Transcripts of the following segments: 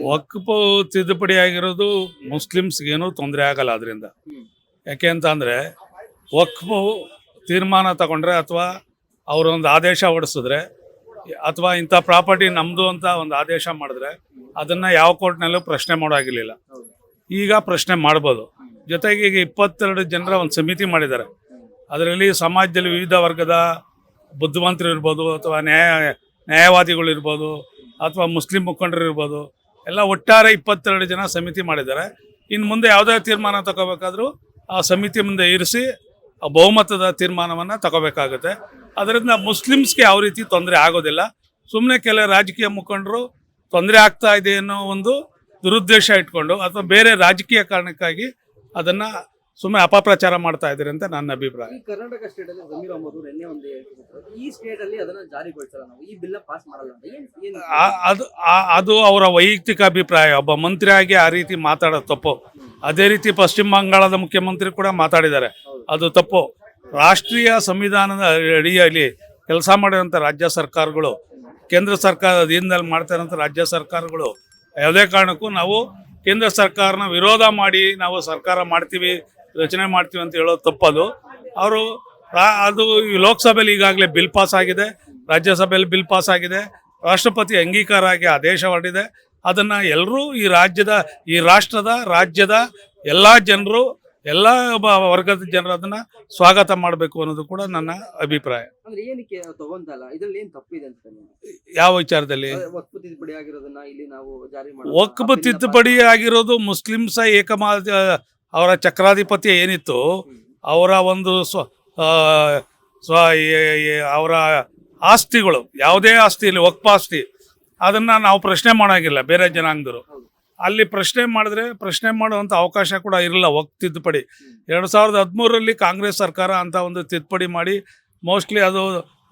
ವಕ್ಫ್ ತಿದ್ದುಪಡಿ ಆಗಿರೋದು ಮುಸ್ಲಿಮ್ಸ್ಗೇನು ತೊಂದರೆ ಆಗಲ್ಲ ಅದರಿಂದ. ಯಾಕೆ ಅಂತ ಅಂದರೆ ವಕ್ಫ್ ತೀರ್ಮಾನ ತಗೊಂಡ್ರೆ ಅಥವಾ ಅವರೊಂದು ಆದೇಶ ಹೊಡಿಸಿದ್ರೆ ಅಥವಾ ಇಂಥ ಪ್ರಾಪರ್ಟಿ ನಮ್ಮದು ಅಂತ ಒಂದು ಆದೇಶ ಮಾಡಿದ್ರೆ ಅದನ್ನು ಯಾವ ಕೋರ್ಟ್ನಲ್ಲೂ ಪ್ರಶ್ನೆ ಮಾಡೋಗಿರಲಿಲ್ಲ. ಈಗ ಪ್ರಶ್ನೆ ಮಾಡ್ಬೋದು. ಜೊತೆಗೆ ಈಗ 22 ಜನರ ಒಂದು ಸಮಿತಿ ಮಾಡಿದ್ದಾರೆ. ಅದರಲ್ಲಿ ಸಮಾಜದಲ್ಲಿ ವಿವಿಧ ವರ್ಗದ ಬುದ್ಧಿವಂತರು ಇರ್ಬೋದು ಅಥವಾ ನ್ಯಾಯವಾದಿಗಳು ಇರ್ಬೋದು ಅಥವಾ ಮುಸ್ಲಿಂ ಮುಖಂಡರು ಇರ್ಬೋದು, ಎಲ್ಲ ಒಟ್ಟಾರೆ 22 ಜನ ಸಮಿತಿ ಮಾಡಿದ್ದಾರೆ. ಇನ್ನು ಮುಂದೆ ಯಾವುದೇ ತೀರ್ಮಾನ ತಗೋಬೇಕಾದ್ರೂ ಆ ಸಮಿತಿ ಮುಂದೆ ಇರಿಸಿ ಬಹುಮತದ ತೀರ್ಮಾನವನ್ನು ತಗೋಬೇಕಾಗುತ್ತೆ. ಅದರಿಂದ ಮುಸ್ಲಿಮ್ಸ್ಗೆ ಯಾವ ರೀತಿ ತೊಂದರೆ ಆಗೋದಿಲ್ಲ. ಸುಮ್ಮನೆ ಕೆಲ ರಾಜಕೀಯ ಮುಖಂಡರು ತೊಂದರೆ ಆಗ್ತಾ ಇದೆ ಅನ್ನೋ ಒಂದು ದುರುದ್ದೇಶ ಇಟ್ಕೊಂಡು ಅಥವಾ ಬೇರೆ ರಾಜಕೀಯ ಕಾರಣಕ್ಕಾಗಿ ಅದನ್ನು ಸುಮ್ಮನೆ ಅಪಪ್ರಚಾರ ಮಾಡ್ತಾ ಇದ್ದಾರೆ ಅಂತ ನನ್ನ ಅಭಿಪ್ರಾಯ. ಕರ್ನಾಟಕ ಸ್ಟೇಟ್ ಅಲ್ಲಿ ಜಮೀರ್ ಅಹಮದ್ ಅವರು ಎಣ್ಣೆ ಒಂದು ಈ ಸ್ಟೇಟ್ ಅಲ್ಲಿ ಅದನ್ನ ಜಾರಿಗೊಳಿಸಲ್ಲ, ನಾವು ಈ ಬಿಲ್ ಪಾಸ್ ಮಾಡಲ್ಲ ಅಂತ ಅದು ಅವರ ವೈಯಕ್ತಿಕ ಅಭಿಪ್ರಾಯ. ಒಬ್ಬ ಮಂತ್ರಿಯಾಗಿ ಆ ರೀತಿ ಮಾತಾಡೋದು ತಪ್ಪು. ಅದೇ ರೀತಿ ಪಶ್ಚಿಮ ಬಂಗಾಳದ ಮುಖ್ಯಮಂತ್ರಿ ಕೂಡ ಮಾತಾಡಿದ್ದಾರೆ, ಅದು ತಪ್ಪು. ರಾಷ್ಟ್ರೀಯ ಸಂವಿಧಾನದ ಅಡಿಯಲ್ಲಿ ಕೆಲಸ ಮಾಡಿರೋಂಥ ರಾಜ್ಯ ಸರ್ಕಾರಗಳು, ಕೇಂದ್ರ ಸರ್ಕಾರದ ಅಧೀನದಲ್ಲಿ ಮಾಡ್ತಾ ಇರೋಂಥ ರಾಜ್ಯ ಸರ್ಕಾರಗಳು ಯಾವುದೇ ಕಾರಣಕ್ಕೂ ನಾವು ಕೇಂದ್ರ ಸರ್ಕಾರನ ವಿರೋಧ ಮಾಡಿ ನಾವು ಸರ್ಕಾರ ಮಾಡ್ತೀವಿ, ರಚನೆ ಮಾಡ್ತೀವಿ ಅಂತ ಹೇಳೋದು ತಪ್ಪದು. ಅವರು ಅದು ಲೋಕಸಭೆಯಲ್ಲಿ ಈಗಾಗಲೇ ಬಿಲ್ ಪಾಸ್ ಆಗಿದೆ, ರಾಜ್ಯಸಭೆಯಲ್ಲಿ ಬಿಲ್ ಪಾಸ್ ಆಗಿದೆ, ರಾಷ್ಟ್ರಪತಿ ಅಂಗೀಕಾರ ಆಗಿ ಆದೇಶ ಹೊರಡಿದೆ. ಅದನ್ನು ಎಲ್ಲರೂ ಈ ರಾಜ್ಯದ ಎಲ್ಲ ಜನರು, ಎಲ್ಲ ವರ್ಗದ ಜನರು ಅದನ್ನು ಸ್ವಾಗತ ಮಾಡಬೇಕು ಅನ್ನೋದು ಕೂಡ ನನ್ನ ಅಭಿಪ್ರಾಯ. ಯಾವ ವಿಚಾರದಲ್ಲಿ? ವಕ್ಫ್ ತಿದ್ದುಪಡಿ ಆಗಿರೋದು ಮುಸ್ಲಿಮ್ಸ ಅವರ ಚಕ್ರಾಧಿಪತ್ಯ ಏನಿತ್ತು, ಅವರ ಒಂದು ಅವರ ಆಸ್ತಿಗಳು, ಯಾವುದೇ ಆಸ್ತಿ ಇಲ್ಲಿ ವಕ್ಫ್ ಆಸ್ತಿ, ಅದನ್ನು ನಾವು ಪ್ರಶ್ನೆ ಮಾಡೋಂಗಿಲ್ಲ. ಬೇರೆ ಜನಾಂಗದವರು ಅಲ್ಲಿ ಪ್ರಶ್ನೆ ಮಾಡಿದ್ರೆ ಪ್ರಶ್ನೆ ಮಾಡುವಂಥ ಅವಕಾಶ ಕೂಡ ಇರಲ್ಲ. ವಕ್ಫ್ ತಿದ್ದುಪಡಿ 2013ರಲ್ಲಿ ಕಾಂಗ್ರೆಸ್ ಸರ್ಕಾರ ಅಂತ ಒಂದು ತಿದ್ದುಪಡಿ ಮಾಡಿ ಮೋಸ್ಟ್ಲಿ ಅದು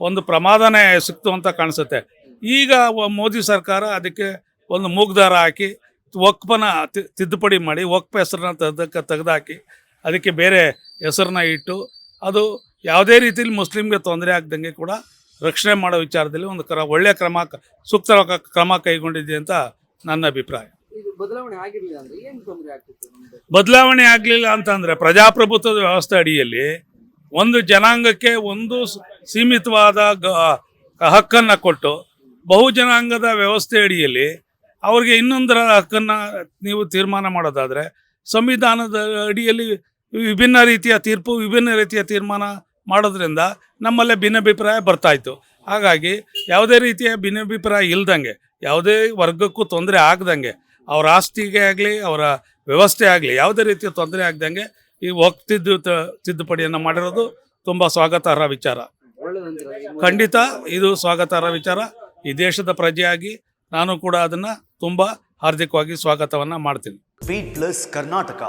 ಒಂದು ಪ್ರಮಾದನೇ ಸಿಕ್ತು ಅಂತ ಕಾಣಿಸುತ್ತೆ. ಈಗ ಮೋದಿ ಸರ್ಕಾರ ಅದಕ್ಕೆ ಒಂದು ಮೂಗ್ದಾರ ಹಾಕಿ ವಕ್ಫನ ತಿದ್ದುಪಡಿ ಮಾಡಿ ವಕ್ಫ್ ಹೆಸರನ್ನ ತೆಗೆದುಹಾಕಿ ಅದಕ್ಕೆ ಬೇರೆ ಹೆಸರನ್ನ ಇಟ್ಟು ಅದು ಯಾವುದೇ ರೀತಿಯಲ್ಲಿ ಮುಸ್ಲಿಮ್ಗೆ ತೊಂದರೆ ಆಗದಂಗೆ ಕೂಡ ರಕ್ಷಣೆ ಮಾಡೋ ವಿಚಾರದಲ್ಲಿ ಒಂದು ಒಳ್ಳೆಯ ಸೂಕ್ತ ಕ್ರಮ ಕೈಗೊಂಡಿದೆ ಅಂತ ನನ್ನ ಅಭಿಪ್ರಾಯ. ಬದಲಾವಣೆ ಆಗಲಿಲ್ಲ ಅಂತಂದರೆ ಪ್ರಜಾಪ್ರಭುತ್ವದ ವ್ಯವಸ್ಥೆ ಅಡಿಯಲ್ಲಿ ಒಂದು ಜನಾಂಗಕ್ಕೆ ಒಂದು ಸೀಮಿತವಾದ ಹಕ್ಕನ್ನು ಕೊಟ್ಟು ಬಹು ಜನಾಂಗದ ವ್ಯವಸ್ಥೆ ಅಡಿಯಲ್ಲಿ ಅವ್ರಿಗೆ ಇನ್ನೊಂದರ ಹಕ್ಕನ್ನು ನೀವು ತೀರ್ಮಾನ ಮಾಡೋದಾದರೆ ಸಂವಿಧಾನದ ಅಡಿಯಲ್ಲಿ ವಿಭಿನ್ನ ರೀತಿಯ ತೀರ್ಪು, ವಿಭಿನ್ನ ರೀತಿಯ ತೀರ್ಮಾನ ಮಾಡೋದ್ರಿಂದ ನಮ್ಮಲ್ಲೇ ಭಿನ್ನಾಭಿಪ್ರಾಯ ಬರ್ತಾಯಿತ್ತು. ಹಾಗಾಗಿ ಯಾವುದೇ ರೀತಿಯ ಭಿನ್ನಾಭಿಪ್ರಾಯ ಇಲ್ದಂಗೆ, ಯಾವುದೇ ವರ್ಗಕ್ಕೂ ತೊಂದರೆ ಆಗದಂಗೆ, ಅವರ ಆಸ್ತಿಗೆ ಆಗಲಿ ಅವರ ವ್ಯವಸ್ಥೆ ಆಗಲಿ ಯಾವುದೇ ರೀತಿಯ ತೊಂದರೆ ಆಗದಂಗೆ ಈ ವಕ್ಫ್ ತಿದ್ದುಪಡಿಯನ್ನು ಮಾಡಿರೋದು ತುಂಬ ಸ್ವಾಗತಾರ್ಹ ವಿಚಾರ. ಖಂಡಿತ ಇದು ಸ್ವಾಗತಾರ್ಹ ವಿಚಾರ. ಈ ದೇಶದ ಪ್ರಜೆಯಾಗಿ ನಾನು ಕೂಡ ಅದನ್ನು ತುಂಬ ಹಾರ್ದಿಕವಾಗಿ ಸ್ವಾಗತವನ್ನು ಮಾಡ್ತೀನಿ. Speed plus Karnataka.